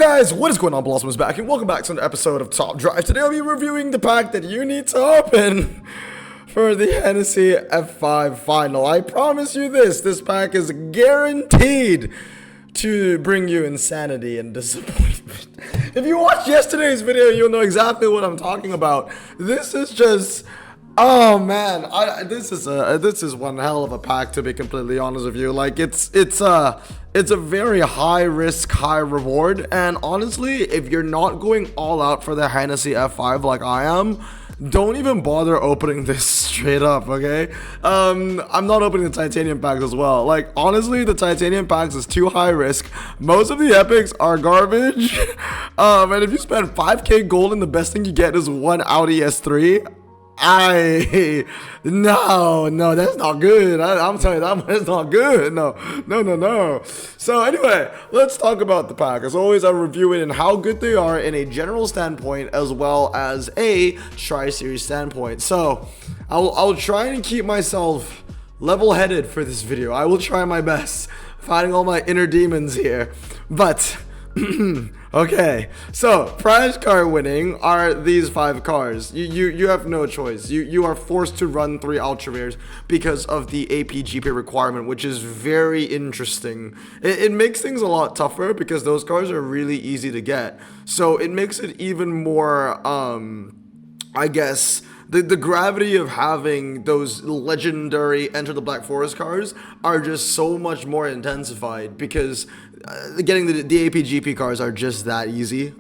Guys, what is going on? Blossom is back, and welcome back to another episode of Top Drive. Today I'll be reviewing the pack that you need to open for the Hennessy F5 final. I promise you this pack is guaranteed to bring you insanity and disappointment. If you watched yesterday's video, you'll know exactly what I'm talking about. This is just... oh man, this is one hell of a pack, to be completely honest with you. Like it's a very high risk, high reward, and honestly, if you're not going all out for the Hennessy F5 like I am, don't even bother opening this straight up, okay? I'm not opening the titanium packs as well. Like, honestly, the titanium packs is too high risk. Most of the epics are garbage. And if you spend 5k gold and the best thing you get is one Audi S3, no, that's not good. I'm telling you, that one is not good. No. So anyway, let's talk about the pack. As always, I review it and how good they are in a general standpoint as well as a tri-series standpoint. So I'll try and keep myself level-headed for this video. I will try my best fighting all my inner demons here, but okay, so prize card winning are these 5 cars. You have no choice. You are forced to run 3 ultra rares because of the APGP requirement, which is very interesting. It makes things a lot tougher because those cars are really easy to get. So it makes it even more, I guess, the gravity of having those legendary Enter the Black Forest cars are just so much more intensified because getting the APGP cars are just that easy.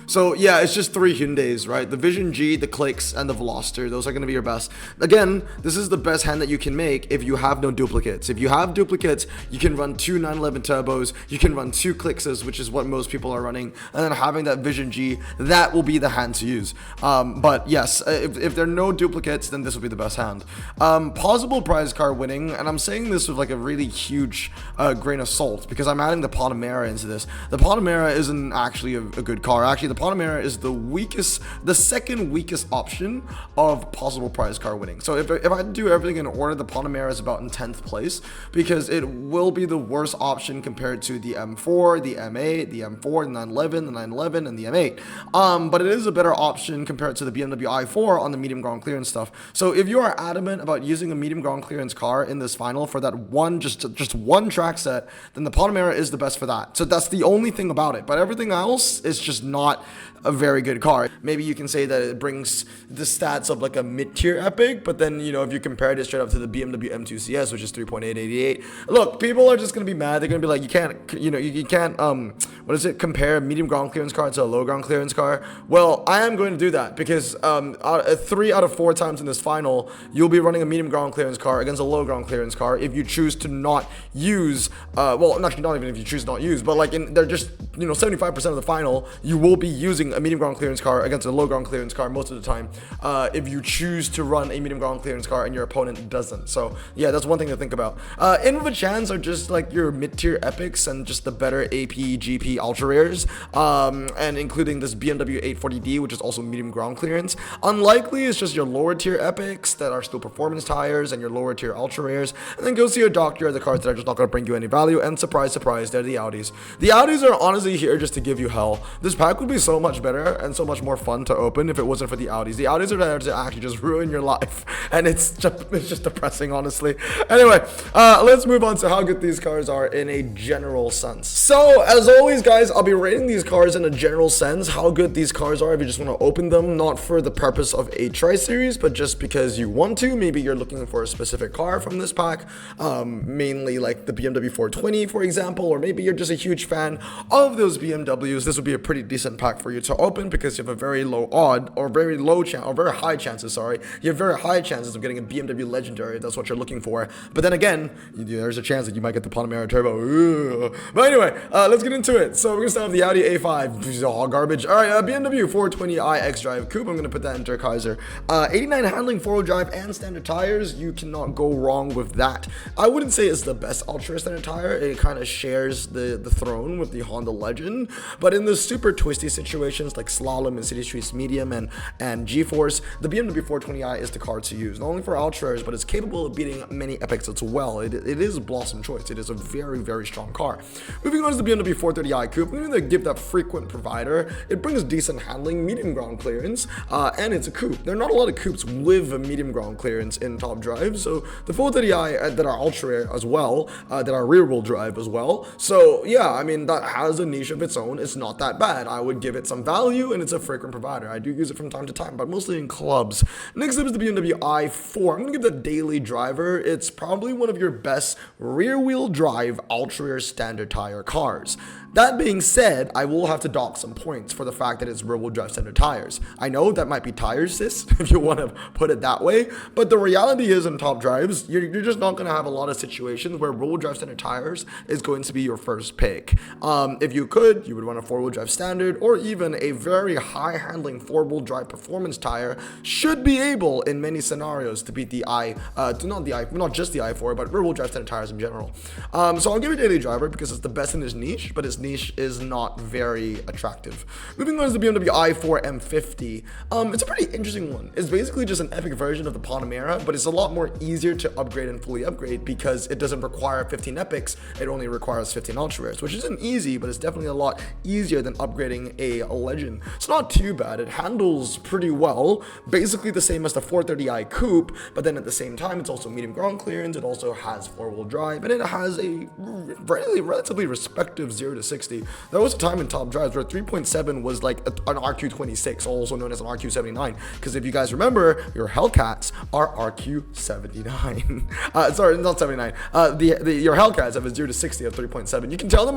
So yeah, it's just 3 Hyundais, right? The Vision G, the Clicks, and the Veloster. Those are going to be your best. Again, this is the best hand that you can make if you have no duplicates. If you have duplicates, you can run 2 911 turbos, you can run 2 Clickses, which is what most people are running, and then having that Vision G, that will be the hand to use. But yes, if there are no duplicates, then this will be the best hand. Possible prize card winning, and I'm saying this with like a really huge grain of salt because I'm adding the Panamera into this. The Panamera isn't actually a good car. Actually, the Panamera is the second weakest option of possible prize card winning. So if I do everything in order, the Panamera is about in 10th place because it will be the worst option compared to the M4, the M8, the M4, the 911, the 911, and the M8. But it is a better option compared to the BMW i4 on the medium ground clearance stuff. So if you are adamant about using a medium ground clearance car in this final for that one, just one track set, then the Panamera is the best for that. So that's the only thing about it, but everything else is just not a very good car. Maybe you can say that it brings the stats of like a mid-tier epic, but then, you know, if you compare it straight up to the BMW M2 CS, which is 3.888, look, people are just gonna be mad. They're gonna be like, you can't compare a medium ground clearance car to a low ground clearance car. Well, I am going to do that because 3 out of 4 times in this final, you'll be running a medium ground clearance car against a low ground clearance car if you choose to not use, well, actually not even if you choose not use, but like they're just, 75% of the final, you will be using a medium ground clearance car against a low ground clearance car most of the time if you choose to run a medium ground clearance car and your opponent doesn't. So yeah, that's one thing to think about. In with a chance are just like your mid-tier epics and just the better APGP ultra rares, and including this BMW 840D, which is also medium ground clearance. Unlikely is just your lower tier epics that are still performance tires and your lower tier ultra rares, and then go see your doctor are the cars that are just not going to bring you any value, and surprise they're the Audis. The Audis are honestly here just to give you hell. This pack would be so much better and so much more fun to open if it wasn't for the Audis. The Audis are there to actually just ruin your life, and it's just depressing, honestly. Anyway, let's move on to how good these cars are in a general sense. So as always, guys, I'll be rating these cars in a general sense, how good these cars are if you just want to open them, not for the purpose of a tri-series, but just because you want to. Maybe you're looking for a specific car from this pack, mainly like the BMW 420, for example, or maybe you're just a huge fan of those BMWs. This would be a pretty decent pack for you to open because you have a very low odd or very high chances, you have very high chances of getting a BMW Legendary if that's what you're looking for. But then again, there's a chance that you might get the Panamera Turbo. Ooh. But anyway, let's get into it. So we're gonna start with the Audi A5. This is all garbage. All right, BMW 420i X-Drive Coupe. I'm gonna put that in Kaiser. 89 handling, 4-wheel drive, and standard tires. You cannot go wrong with that. I wouldn't say it's the best ultra standard tire. It kind of shares the throne with the Honda Legend, but in the super twisty situations like slalom and city streets medium and G-force, the BMW 420i is the car to use, not only for ultras, but it's capable of beating many epics as well. It is a Blossom choice. It is a very, very strong car. Moving on to the BMW 430i 430i coupe. I'm gonna give that frequent provider. It brings decent handling, medium ground clearance, and it's a coupe. There are not a lot of coupes with a medium ground clearance in top drive, so the 430i that are ultra rare as well, that are rear wheel drive as well. So yeah, I mean, that has a niche of its own. It's not that bad. I would give it some value, and it's a frequent provider. I do use it from time to time, but mostly in clubs. Next up is the BMW i4. I'm gonna give the daily driver. It's probably one of your best rear wheel drive ultra rare standard tire cars. That being said, I will have to dock some points for the fact that it's rear-wheel drive standard tires. I know that might be tire sis, if you want to put it that way, but the reality is in top drives, you're just not going to have a lot of situations where rear-wheel drive standard tires is going to be your first pick. If you could, you would run a four-wheel drive standard, or even a very high-handling four-wheel drive performance tire should be able, in many scenarios, to beat not just the i4, but rear-wheel drive standard tires in general. So I'll give it daily driver because it's the best in its niche, but its niche is not very attractive. Moving on to the BMW i4 M50. It's a pretty interesting one. It's basically just an epic version of the Panamera, but it's a lot more easier to upgrade and fully upgrade because it doesn't require 15 epics. It only requires 15 ultra rares, which isn't easy, but it's definitely a lot easier than upgrading a legend. It's not too bad. It handles pretty well, basically the same as the 430i coupe, but then at the same time, it's also medium ground clearance. It also has four-wheel drive, and it has a relatively respective 0 to 60. There was a time in top drives where 3.7 was like an RQ26, also known as an RQ79, because if you guys remember, your Hellcats are RQ79. Sorry, not 79. Your Hellcats have a 0 to 60 of 3.7. You can tell that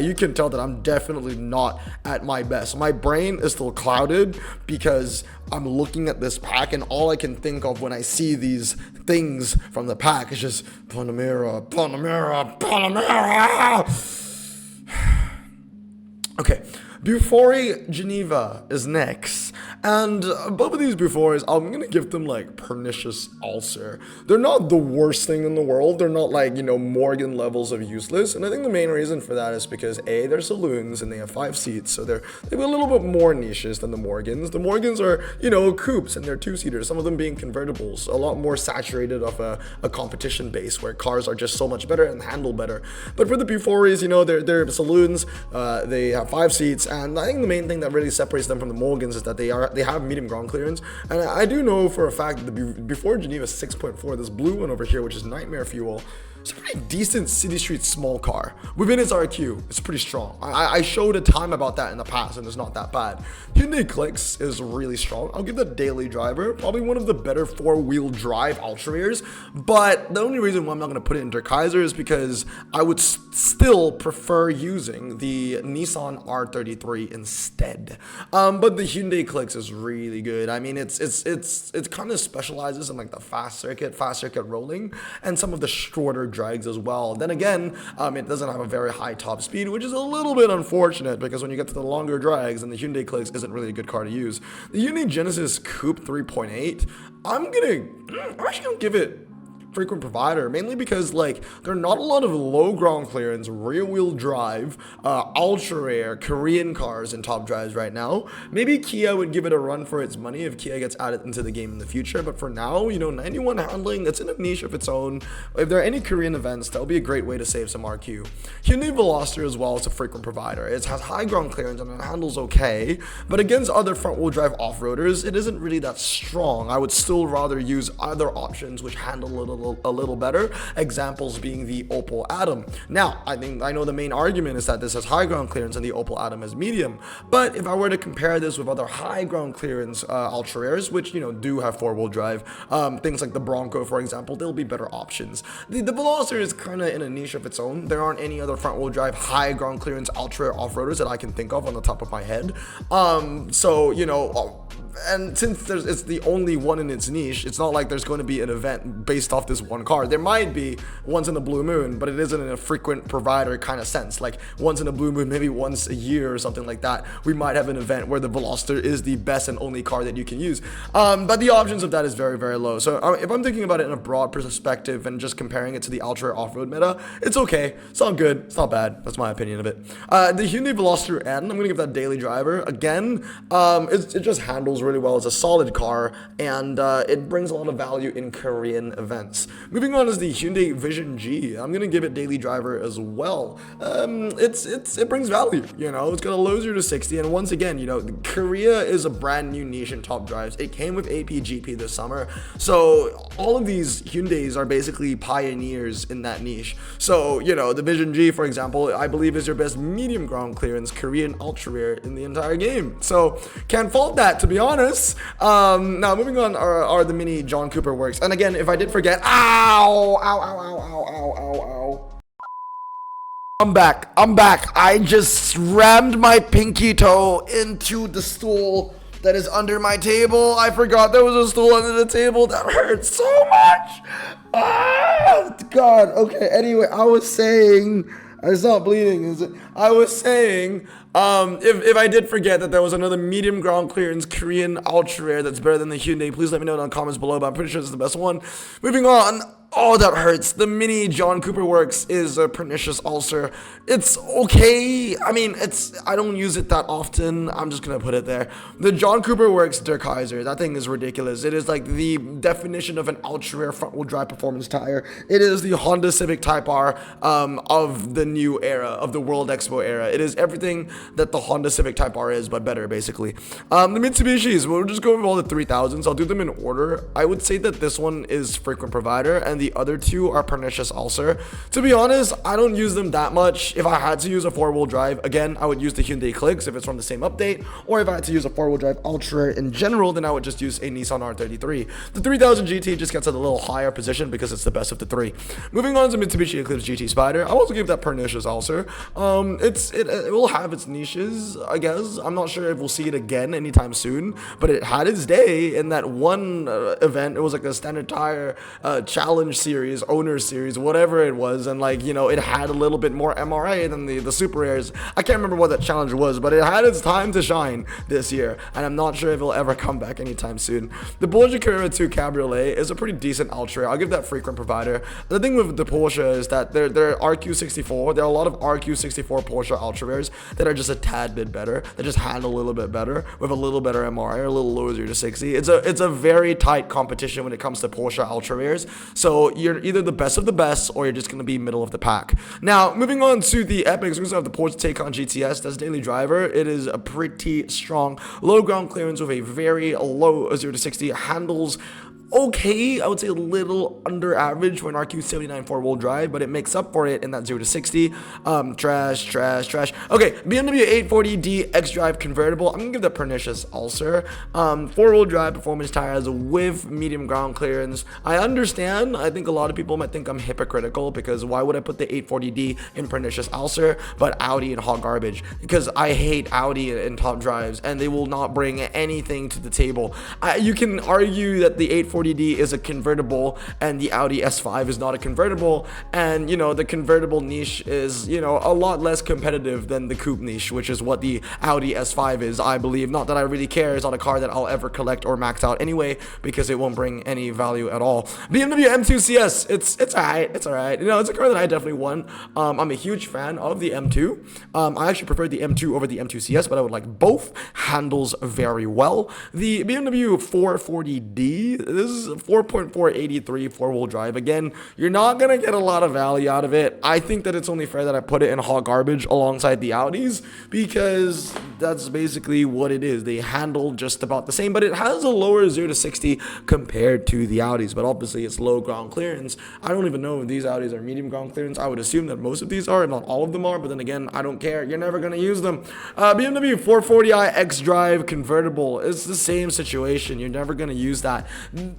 you can tell that I'm definitely not at my best. My brain is still clouded because I'm looking at this pack, and all I can think of when I see these things from the pack is just Panamera. Okay, Bufori Geneva is next, and both of these Buforis, I'm gonna give them like pernicious ulcer. They're not the worst thing in the world. They're not like, Morgan levels of useless, and I think the main reason for that is because A, they're saloons and they have 5 seats, so they're a little bit more niches than the Morgans. The Morgans are, coupes, and they're 2-seaters, some of them being convertibles, a lot more saturated of a competition base where cars are just so much better and handle better. But for the Buforis, they're saloons, they have 5 seats, and I think the main thing that really separates them from the Morgans is that they have medium ground clearance. And I do know for a fact that the Bufori Geneva 6.4, this blue one over here, which is Nightmare Fuel, it's a pretty decent city street small car. Within its RQ, it's pretty strong. I showed a time about that in the past, and it's not that bad. Hyundai Clicks is really strong. I'll give that daily driver, probably one of the better 4-wheel drive ultra rares, but the only reason why I'm not going to put it in Der Kaiser is because I would still prefer using the Nissan R33 instead. But the Hyundai Clicks is really good. I mean, it kind of specializes in like the fast circuit rolling, and some of the shorter drags as well. Then again, it doesn't have a very high top speed, which is a little bit unfortunate because when you get to the longer drags, and the Hyundai Clicks isn't really a good car to use. The Hyundai Genesis Coupe 3.8, I'm actually gonna give it frequent provider, mainly because like there are not a lot of low ground clearance rear wheel drive ultra rare Korean cars in top drives right now. Maybe Kia would give it a run for its money if Kia gets added into the game in the future, but for now, 91 handling, that's in a niche of its own. If there are any Korean events, that'll be a great way to save some RQ. Hyundai Veloster as well is a frequent provider. It has high ground clearance and it handles okay, but against other front wheel drive off-roaders, it isn't really that strong. I would still rather use other options which handle a little better, examples being the Opel Adam. Now, I know the main argument is that this has high ground clearance and the Opel Adam has medium, but if I were to compare this with other high ground clearance ultra rares, which do have 4-wheel drive, things like the Bronco, for example, they'll be better options. The Veloster is kind of in a niche of its own. There aren't any other front wheel drive high ground clearance ultra rare off-roaders that I can think of on the top of my head. And since it's the only one in its niche, it's not like there's going to be an event based off this one car. There might be once in a blue moon, but it isn't in a frequent provider kind of sense. Like once in a blue moon, maybe once a year or something like that, we might have an event where the Veloster is the best and only car that you can use. But the options of that is very, very low. So if I'm thinking about it in a broad perspective and just comparing it to the ultra off-road meta, it's okay. It's not good. It's not bad. That's my opinion of it. The Hyundai Veloster N, I'm going to give that daily driver. Again, it just handles really well. It's a solid car, and it brings a lot of value in Korean events. nuts. Moving on is the Hyundai Vision G. I'm gonna give it daily driver as well. It brings value, you know. It's got a low 0 to 60, and once again, you know, Korea is a brand new niche in top drives. It came with APGP this summer, so all of these Hyundais are basically pioneers in that niche. So, you know, the Vision G, for example, I believe is your best medium ground clearance Korean ultra rare in the entire game. So can't fault that, to be honest. Now moving on are the mini John Cooper works. And again, if I did forget, ow. I'm back. I just rammed my pinky toe into the stool that is under my table. I forgot there was a stool under the table. That hurts so much. Oh, God. Okay, anyway, I was saying, it's not bleeding, is it? I was saying, if I did forget that there was another medium ground clearance Korean ultra rare that's better than the Hyundai, please let me know in the comments below, but I'm pretty sure it's the best one. Moving on. Oh, that hurts. The mini John Cooper works is a pernicious ulcer. It's okay. I mean, I don't use it that often. I'm just gonna put it there. The John Cooper works Der Kaiser. That thing is ridiculous. It is like the definition of an ultra rare front wheel drive performance tire. It is the Honda Civic Type R of the new era, of the World Expo era. It is everything that the Honda Civic Type R is, but better, basically. The Mitsubishis, we'll just go over all the 3000s. I'll do them in order. I would say that this one is frequent provider, and the other two are pernicious ulcer. To be honest, I don't use them that much. If I had to use a four-wheel drive, again, I would use the Hyundai Clicks if it's from the same update, or if I had to use a four-wheel drive ultra in general, then I would just use a Nissan R33. The 3000 GT just gets at a little higher position because it's the best of the three. Moving on to Mitsubishi Eclipse GT Spider, I also give that pernicious ulcer. It will have its niches, I guess. I'm not sure if we'll see it again anytime soon, but it had its day in that one event. It was like a standard tire challenge series, owner series, whatever it was, and like, you know, it had a little bit more MRA than the super rares. I can't remember what that challenge was, but it had its time to shine this year, and I'm not sure if it'll ever come back anytime soon. The Porsche Carrera 2 Cabriolet is a pretty decent ultra. I'll give that frequent provider. The thing with the Porsche is that they're RQ64. There are a lot of RQ64 Porsche ultra rares that are just a tad bit better, that just handle a little bit better with a little better MRA, a little lower 0 to 60. It's a very tight competition when it comes to Porsche ultra rares. So you're either the best of the best, or you're just going to be middle of the pack. Now, moving on to the epics, we also have the Porsche Taycan GTS. That's daily driver. It is a pretty strong low ground clearance with a very low 0 to 60. It handles okay, I would say a little under average for an RQ79 four-wheel drive, but it makes up for it in that 0 to 60. Trash. Okay, BMW 840D X-Drive convertible. I'm gonna give that pernicious ulcer. Four-wheel drive performance tires with medium ground clearance. I understand. I think a lot of people might think I'm hypocritical, because why would I put the 840D in pernicious ulcer, but Audi and hot garbage? Because I hate Audi in top drives, and they will not bring anything to the table. You can argue that the 840D is a convertible and the Audi S5 is not a convertible, and you know, the convertible niche is, you know, a lot less competitive than the coupe niche, which is what the Audi S5 is, I believe. Not that I really care. It's not a car that I'll ever collect or max out anyway, because it won't bring any value at all. BMW M2 CS, it's alright. You know, it's a car that I definitely want. I'm a huge fan of the M2. I actually prefer the M2 over the M2 CS, but I would like both. Handles very well. The BMW 440D, this is 4.483 four-wheel drive. Again, you're not gonna get a lot of value out of it. I think that it's only fair that I put it in hot garbage alongside the Audis, because that's basically what it is. They handle just about the same, but it has a lower 0 to 60 compared to the Audis, but obviously it's low ground clearance. I don't even know if these Audis are medium ground clearance. I would assume that most of these are, if not all of them are, but then again, I don't care. You're never gonna use them. BMW 440i X-Drive convertible. It's the same situation. You're never gonna use that.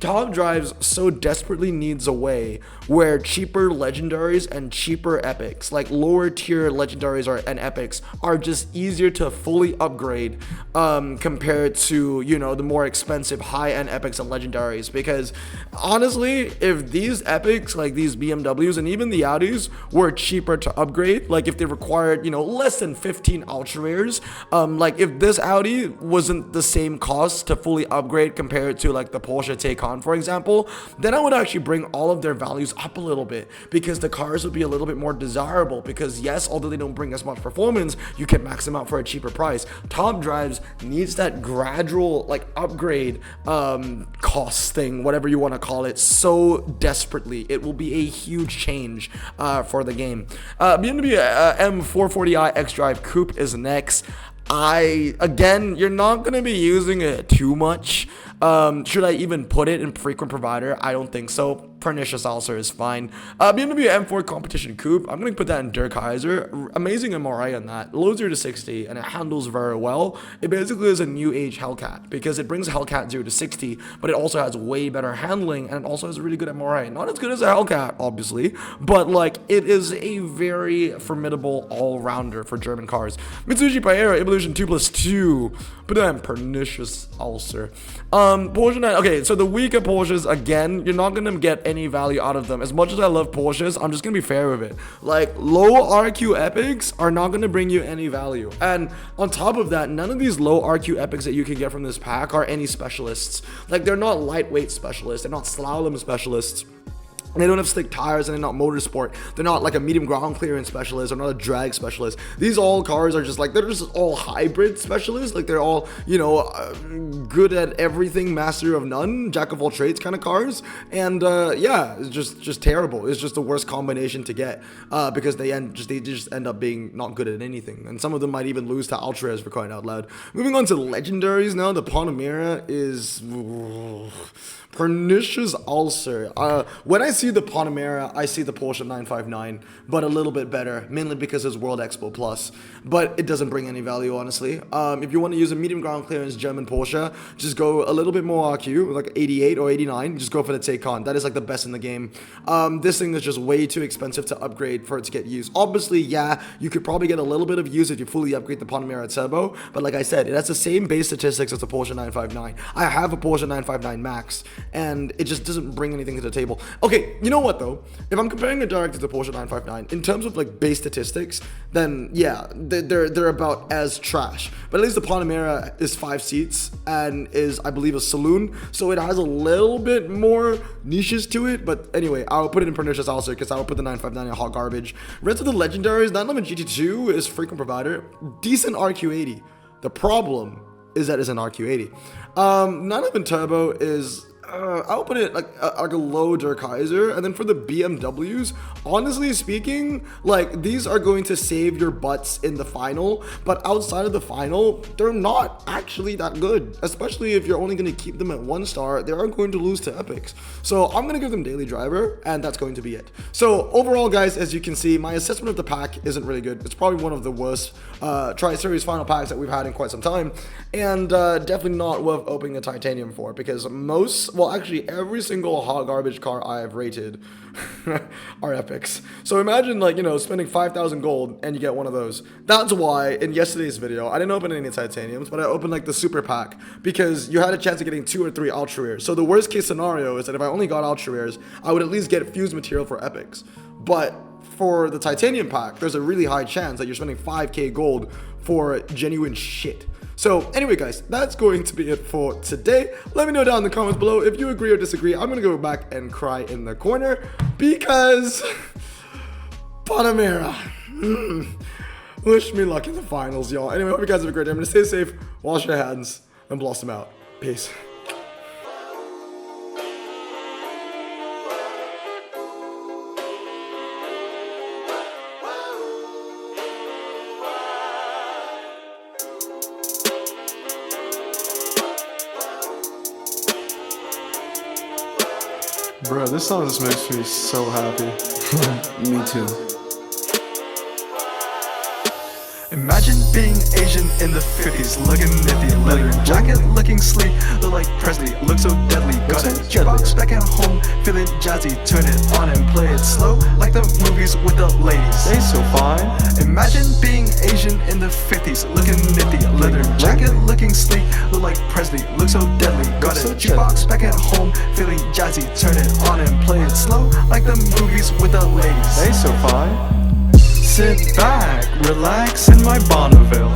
Top drives so desperately needs a way where cheaper legendaries and cheaper epics, like lower tier legendaries and epics, are just easier to fully upgrade compared to, you know, the more expensive high-end epics and legendaries. Because honestly, if these epics, like these BMWs and even the Audis, were cheaper to upgrade, like if they required, you know, less than 15 ultra rares, like if this Audi wasn't the same cost to fully upgrade compared to like the Porsche Taycan Taycan, for example, then I would actually bring all of their values up a little bit, because the cars would be a little bit more desirable, because yes, although they don't bring as much performance, you can max them out for a cheaper price. Top Drives needs that gradual like upgrade cost thing, whatever you want to call it, so desperately. It will be a huge change for the game. BMW M440i xDrive Coupe is next. Again, you're not going to be using it too much. Should I even put it in frequent provider? I don't think so. Pernicious ulcer is fine. BMW M4 Competition Coupe, I'm going to put that in Der Kaiser. Amazing MRI on that. Low 0 to 60, and it handles very well. It basically is a new age Hellcat, because it brings Hellcat 0 to 60, but it also has way better handling, and it also has a really good MRI. Not as good as a Hellcat, obviously, but like, it is a very formidable all-rounder for German cars. Mitsubishi Pajero Evolution 2+2, put that in Pernicious ulcer. Porsche 9, okay, so the weaker Porsches, again, you're not going to get any value out of them. As much as I love Porsches, I'm just gonna be fair with it. Like, low RQ epics are not gonna bring you any value. And on top of that, none of these low RQ epics that you can get from this pack are any specialists. Like, they're not lightweight specialists, they're not slalom specialists. They don't have slick tires, and they're not motorsport. They're not like a medium ground clearance specialist, or not a drag specialist. These all cars are just like, they're just all hybrid specialists. Like, they're all, you know, good at everything, master of none, jack of all trades kind of cars. And yeah, it's just terrible. It's just the worst combination to get, because they just end up being not good at anything. And some of them might even lose to Ultras, for crying out loud. Moving on to legendaries now, the Panamera is Pernicious ulcer. When I see the Panamera, I see the Porsche 959, but a little bit better, mainly because it's World Expo Plus. But it doesn't bring any value, honestly. If you want to use a medium ground clearance German Porsche, just go a little bit more RQ, like 88 or 89. Just go for the Taycan. That is like the best in the game. This thing is just way too expensive to upgrade for it to get used. Obviously, yeah, you could probably get a little bit of use if you fully upgrade the Panamera Turbo. But like I said, it has the same base statistics as the Porsche 959. I have a Porsche 959 Max, and it just doesn't bring anything to the table. Okay, you know what though? If I'm comparing it directly to the Porsche 959, in terms of like base statistics, then yeah, they're about as trash. But at least the Panamera is 5 seats and is, I believe, a saloon, so it has a little bit more niches to it. But anyway, I'll put it in Pernicious ulcer, because I will put the 959 in hot garbage. Rest of the legendaries, 911 GT2 is frequent provider, decent RQ80. The problem is that it's an RQ80. 911 Turbo is, I'll put it like a low Der Kaiser. And then for the BMWs, honestly speaking, like, these are going to save your butts in the final, but outside of the final, they're not actually that good, especially if you're only going to keep them at 1 star. They are going to lose to epics, so I'm going to give them daily driver, and that's going to be it. So overall, guys, as you can see, my assessment of the pack isn't really good. It's probably one of the worst Tri-Series final packs that we've had in quite some time, and definitely not worth opening a titanium for, because well, actually, every single hot garbage car I have rated are epics. So imagine, like, you know, spending 5,000 gold and you get one of those. That's why in yesterday's video, I didn't open any titaniums, but I opened like the super pack, because you had a chance of getting 2 or 3 ultra rares. So the worst case scenario is that if I only got ultra rares, I would at least get fused material for epics. But for the titanium pack, there's a really high chance that you're spending 5k gold for genuine shit. So anyway, guys, that's going to be it for today. Let me know down in the comments below if you agree or disagree. I'm gonna go back and cry in the corner, because Panamera. Wish me luck in the finals, y'all. Anyway, hope you guys have a great day. I'm gonna stay safe, wash your hands, and blossom out. Peace. Bro, this song just makes me so happy. Me too. Imagine being Asian in the 50s, looking nifty, leather jacket, looking sleek, look like Presley, look so deadly. Got a jukebox back at home, feeling jazzy, turn it on and play it slow, like the movies with the ladies. They so fine. Imagine being Asian in the 50s, looking nifty, leather jacket, looking sleek, look like Presley, look so deadly. Got a jukebox back at home, feeling jazzy, turn it on and play it slow, like the movies with the ladies. They so fine. Sit back, relax in my Bonneville.